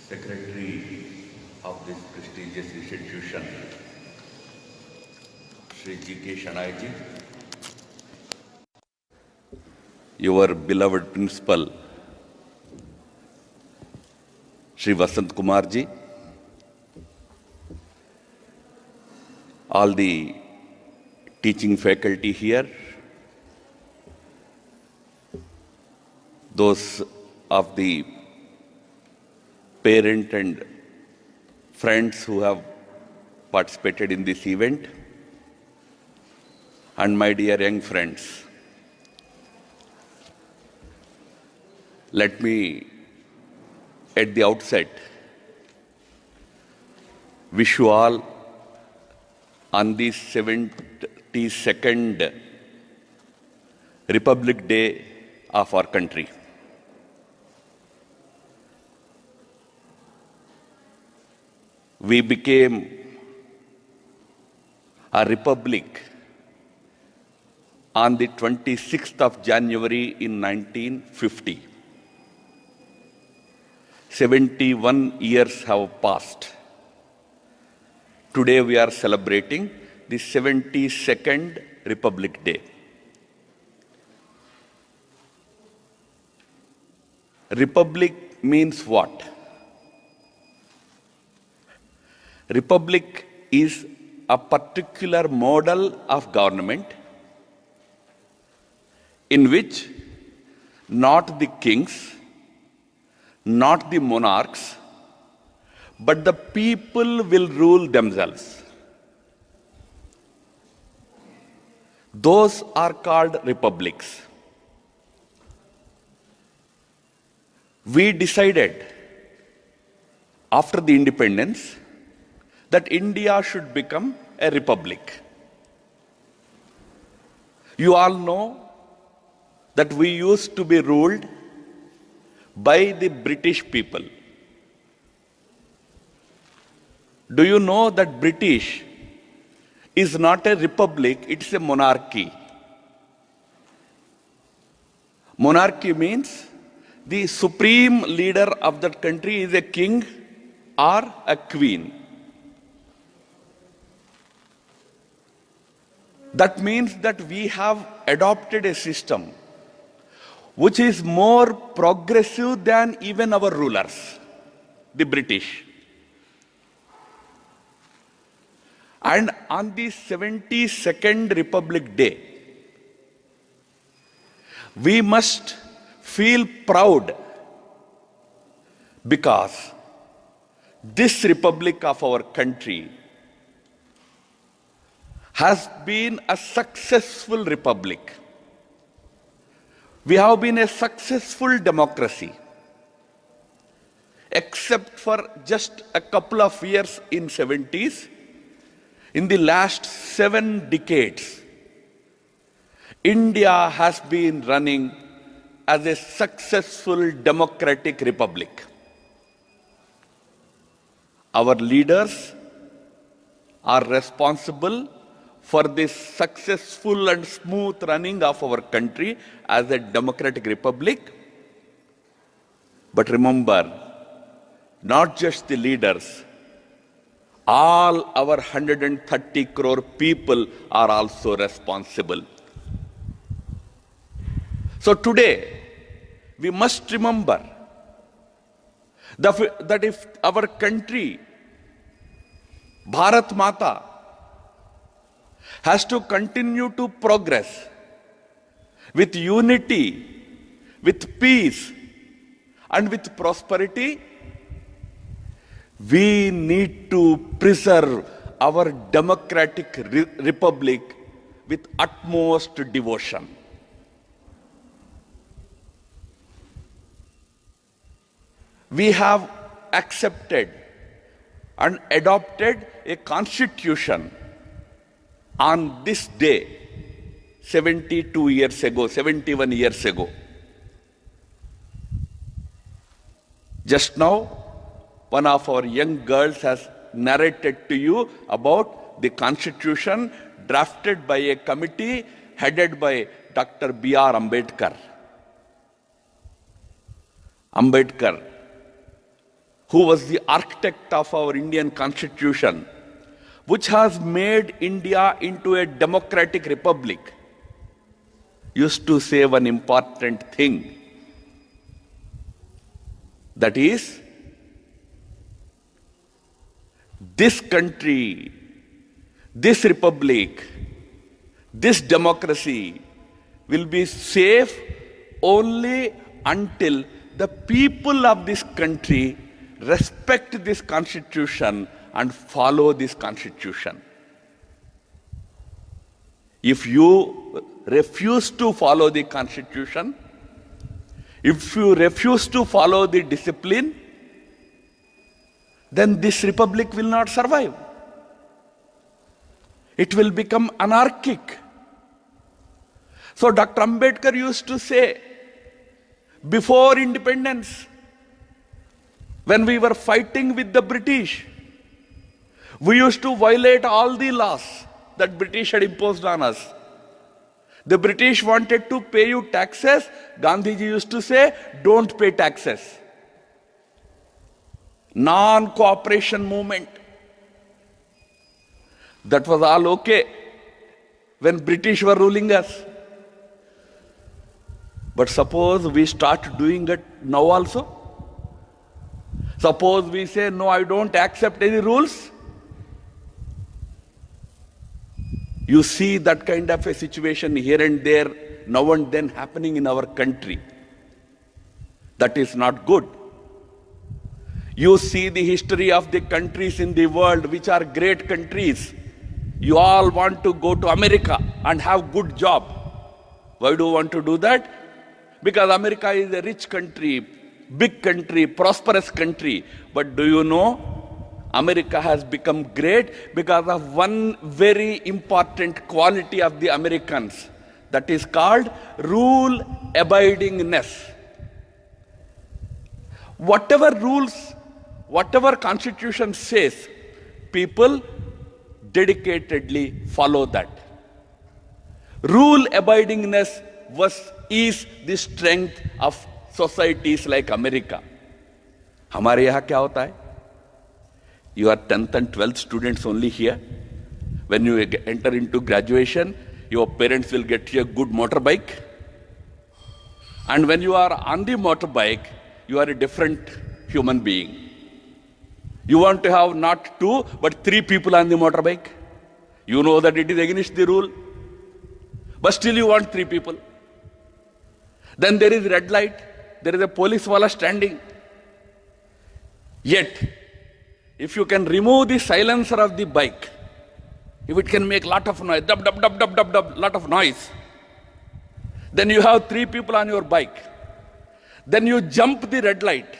Secretary of this prestigious institution, Shri G.K. Shanayi ji, your beloved principal, Shri Vasant Kumar ji, all the teaching faculty here, those of the parent and friends who have participated in this event, and my dear young friends. Let me, at the outset, wish you all on the 72nd Republic Day of our country. We became a republic on the 26th of January in 1950. 71 years have passed. Today we are celebrating the 72nd Republic Day. Republic means what? Republic is a particular model of government in which not the kings, not the monarchs, but the people will rule themselves. Those are called republics. We decided after the independence that India should become a republic. You all know that we used to be ruled by the British people. Do you know that British is not a republic, it's a monarchy. Monarchy means the supreme leader of that country is a king or a queen. That means that we have adopted a system which is more progressive than even our rulers, the British. And on the 72nd Republic Day, we must feel proud because this republic of our country has been a successful republic. We have been a successful democracy, except for just a couple of years in 70s. In the last 7 decades, India has been running as a successful democratic republic. Our leaders are responsible for this successful and smooth running of our country as a democratic republic. But remember, not just the leaders, all our 130 crore people are also responsible. So today, we must remember that if our country, Bharat Mata, has to continue to progress with unity, with peace, and with prosperity, we need to preserve our democratic republic with utmost devotion. We have accepted and adopted a constitution on this day, 71 years ago. Just now, one of our young girls has narrated to you about the constitution drafted by a committee headed by Dr. B.R. Ambedkar. Ambedkar who was the architect of our Indian Constitution, which has made India into a democratic republic, used to say one important thing. That is, this country, this republic, this democracy will be safe only until the people of this country respect this constitution and follow this constitution. If you refuse to follow the constitution, if you refuse to follow the discipline, then this republic will not survive. It will become anarchic. So Dr. Ambedkar used to say, before independence, when we were fighting with the British, we used to violate all the laws that British had imposed on us. The British wanted to pay you taxes. Gandhiji used to say, don't pay taxes. Non-cooperation movement. That was all okay when British were ruling us. But suppose we start doing it now also. Suppose we say, no, I don't accept any rules. You see that kind of a situation here and there, now and then happening in our country. That is not good. You see the history of the countries in the world which are great countries. You all want to go to America and have good job. Why do you want to do that? Because America is a rich country, big country, prosperous country. But do you know, America has become great because of one very important quality of the Americans. That is called rule-abidingness. Whatever rules, whatever constitution says, people dedicatedly follow that. Rule-abidingness is the strength of societies like America. हमारे यहाँ क्या होता है? You are 10th and 12th students only here. When you enter into graduation, your parents will get you a good motorbike. And when you are on the motorbike, you are a different human being. You want to have not 2, but 3 people on the motorbike. You know that it is against the rule, but still you want 3 people. Then there is red light, there is a police wala standing. Yet, if you can remove the silencer of the bike, if it can make lot of noise, dub, dub, dub, dub, dub, dub, lot of noise, then you have 3 people on your bike. Then you jump the red light.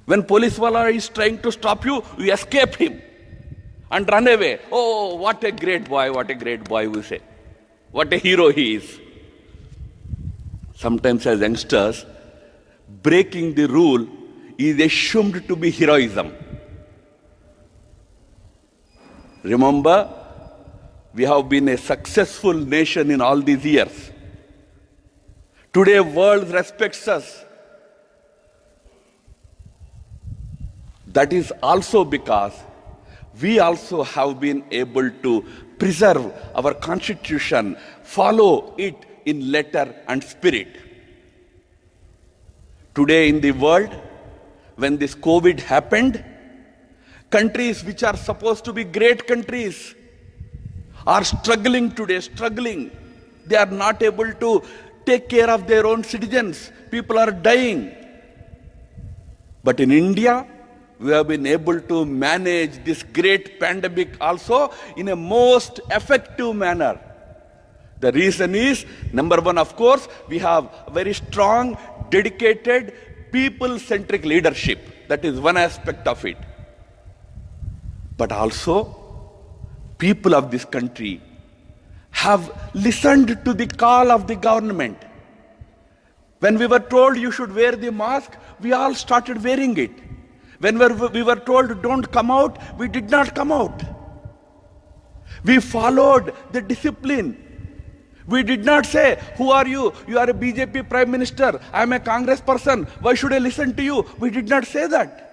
When police wala is trying to stop you, you escape him and run away. Oh, what a great boy, we say. What a hero he is. Sometimes as youngsters, breaking the rule is assumed to be heroism. Remember, we have been a successful nation in all these years. Today, world respects us. That is also because we also have been able to preserve our constitution, follow it in letter and spirit. Today in the world, when this COVID happened, countries which are supposed to be great countries are struggling today, They are not able to take care of their own citizens. People are dying. But in India, we have been able to manage this great pandemic also in a most effective manner. The reason is, number one, of course, we have very strong, dedicated, people-centric leadership. That is one aspect of it. But also, people of this country have listened to the call of the government. When we were told you should wear the mask, we all started wearing it. When we were told don't come out, we did not come out. We followed the discipline. We did not say, who are you? You are a BJP Prime Minister. I am a Congress person. Why should I listen to you? We did not say that.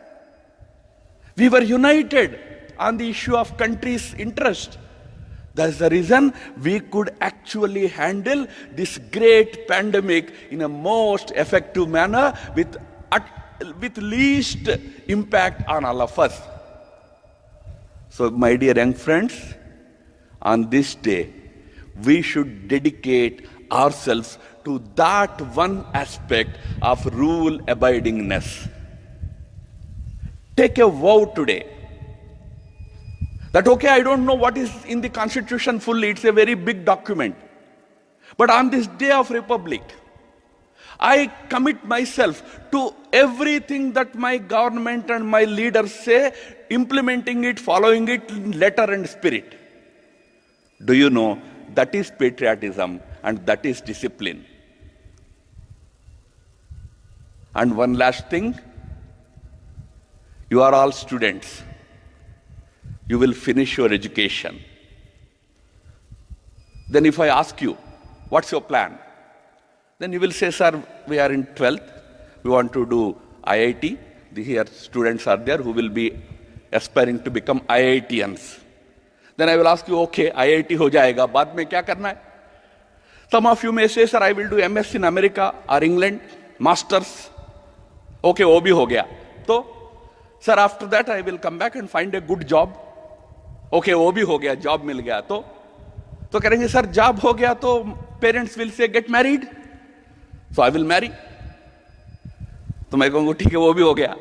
We were united on the issue of country's interest. That's the reason we could actually handle this great pandemic in a most effective manner with least impact on all of us. So, my dear young friends, on this day, we should dedicate ourselves to that one aspect of rule abidingness. Take a vow today that, okay, I don't know what is in the Constitution fully, it's a very big document. But on this day of Republic, I commit myself to everything that my government and my leaders say, implementing it, following it in letter and spirit. Do you know, that is patriotism and that is discipline. And one last thing, you are all students. You will finish your education. Then if I ask you, what's your plan? Then you will say, sir, we are in 12th. We want to do IIT. Here students are there who will be aspiring to become IITians. Then I will ask you, okay, IIT ho jayega, baad mein kya karna hai? Some of you may say, sir, I will do MS in America or England, masters. Okay, wo bhi ho gaya. So, sir, after that I will come back and find a good job. Okay, wo bhi ho gaya, job mil gaya. So karenge, sir, job ho gaya, to parents will say, get married. So I will marry. तो मैं कहूँगा ठीक है, वो भी हो गया,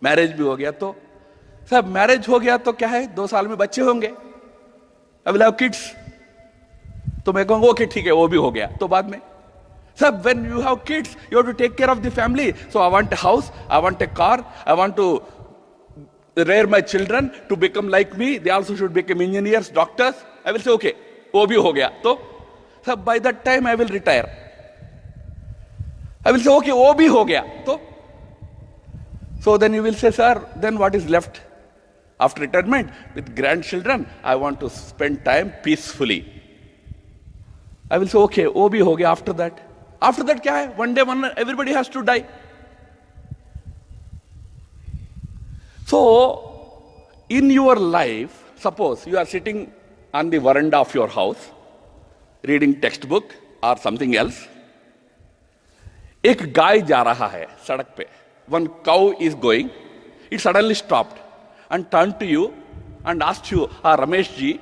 marriage भी हो गया. तो सब मैरिज हो गया तो क्या है, 2 साल में बच्चे होंगे, आई विल हैव किड्स. तो मैं कहूँगा ओके ठीक है, वो भी हो गया. तो बाद में सब when you have kids you have to take care of the family. So I want a house, I want a car, I want to rear my children to become like me. They also should become engineers, doctors. I will say okay, वो भी हो गया. तो सब by that time I will retire. I will say okay, वो भी हो गया. तो so then you will say, sir, then what is left after retirement? With grandchildren, I want to spend time peacefully. I will say okay, वो भी हो गया. After that क्या है? One day everybody has to die. So, in your life, suppose you are sitting on the veranda of your house, reading textbook or something else. एक गाय जा रहा है सड़क पे. One cow is going. It suddenly stopped and turned to you and asked you, Ramesh ji,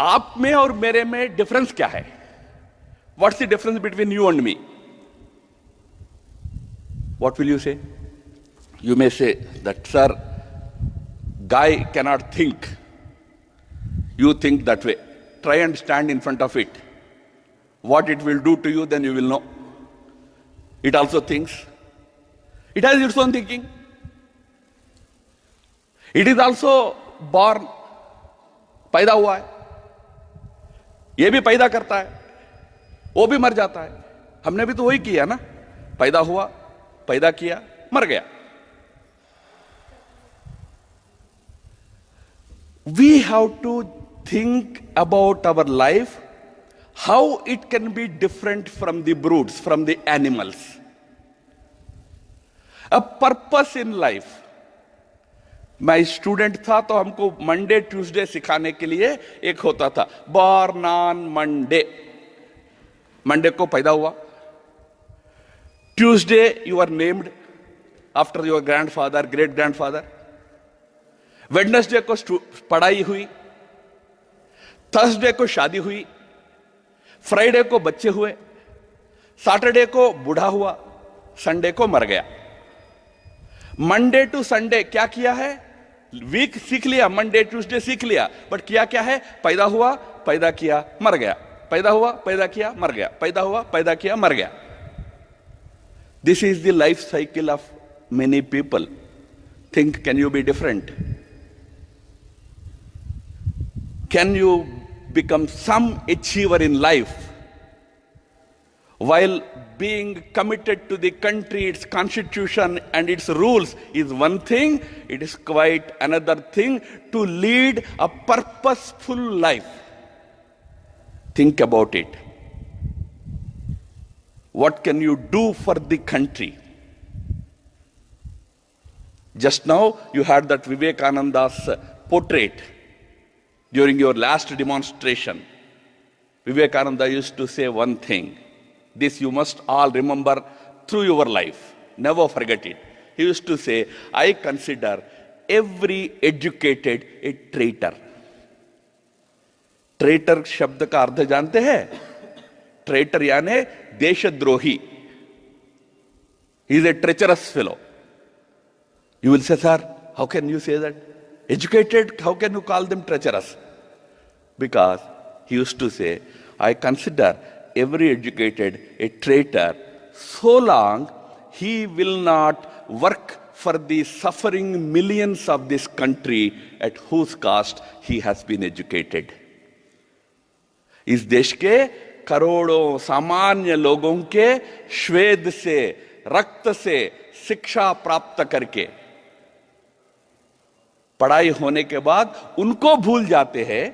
आप में और मेरे में difference क्या है? What's the difference between you and me? What will you say? You may say that, sir, guy cannot think. You think that way. Try and stand in front of it. What it will do to you, then you will know. It also thinks. It has its own thinking. It is also born. पैदा हुआ है. ये भी पैदा करता है. वो भी मर जाता है. हमने भी तो वही किया ना. पैदा हुआ, पैदा किया, मर गया. We have to think about our life, how it can be different from the brutes, from the animals. A purpose in life. मैं स्टूडेंट था तो हमको मंडे ट्यूसडे सिखाने के लिए एक होता था, बॉर्न ऑन मंडे. मंडे को पैदा हुआ. Tuesday you are named after your grandfather, great grandfather. Wednesday को पढ़ाई हुई. थर्सडे को शादी हुई. फ्राइडे को बच्चे हुए. सैटरडे को बूढ़ा हुआ. संडे को मर गया. मंडे टू संडे क्या किया है? वीक सीख लिया, मंडे ट्यूसडे सीख लिया, बट किया क्या है? पैदा हुआ, पैदा किया, मर गया. पैदा हुआ, पैदा किया, मर गया. पैदा हुआ, पैदा किया, मर गया. This is the life cycle of many people. Think, can you be different? Can you become some achiever in life while being committed to the country, its constitution and its rules is one thing. It is quite another thing to lead a purposeful life. Think about it. What can you do for the country? Just now, you had that Vivekananda's portrait during your last demonstration. Vivekananda used to say one thing. This you must all remember through your life. Never forget it. He used to say, I consider every educated a traitor. Traitor शब्द का अर्थ जानते हैं? Traitor यानी देशद्रोही. He is a treacherous fellow. You will say, sir, how can you say that? Educated, how can you call them treacherous? Because he used to say, I consider every educated a traitor so long he will not work for the suffering millions of this country at whose cost he has been educated. इस देश के करोड़ों सामान्य लोगों के श्वेत से, रक्त से शिक्षा प्राप्त करके पढ़ाई होने के बाद उनको भूल जाते हैं.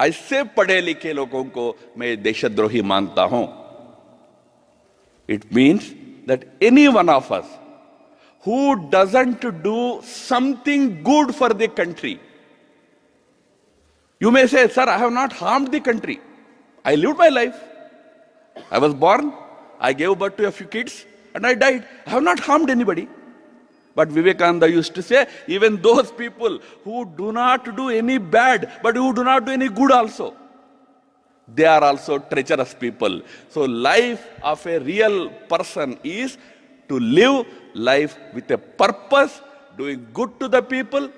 ऐसे पढ़े लिखे लोगों को मैं देशद्रोही मानता हूं. It means that any one of us who doesn't do something good for the country. You may say, sir, I have not harmed the country. I lived my life. I was born, I gave birth to a few kids, and I died. I have not harmed anybody. But Vivekananda used to say, even those people who do not do any bad, but who do not do any good also, they are also treacherous people. So life of a real person is to live life with a purpose, doing good to the people.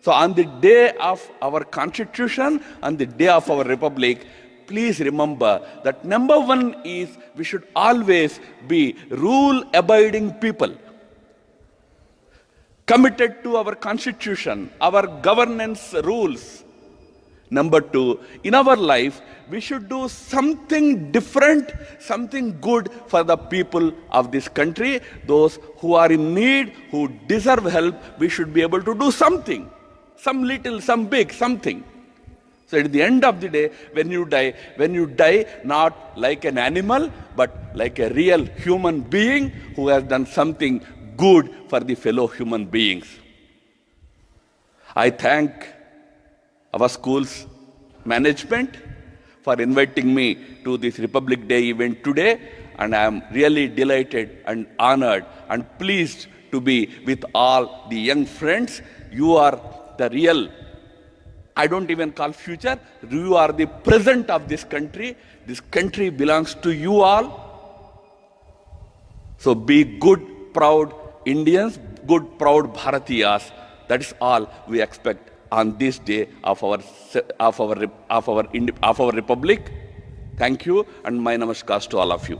So on the day of our constitution, on the day of our republic, please remember that number one is we should always be rule-abiding people, committed to our constitution, our governance rules. Number two, in our life, we should do something different, something good for the people of this country. Those who are in need, who deserve help, we should be able to do something. Some little, some big, something. So at the end of the day, when you die not like an animal, but like a real human being who has done something good for the fellow human beings. I thank our school's management for inviting me to this Republic Day event today, and I am really delighted and honored and pleased to be with all the young friends. You are the real, I don't even call future, you are the present of this country. This country belongs to you all. So be good, proud Indians, good, proud Bharatiyas. That is all we expect on this day of our republic. Thank you, and my namaskars to all of you.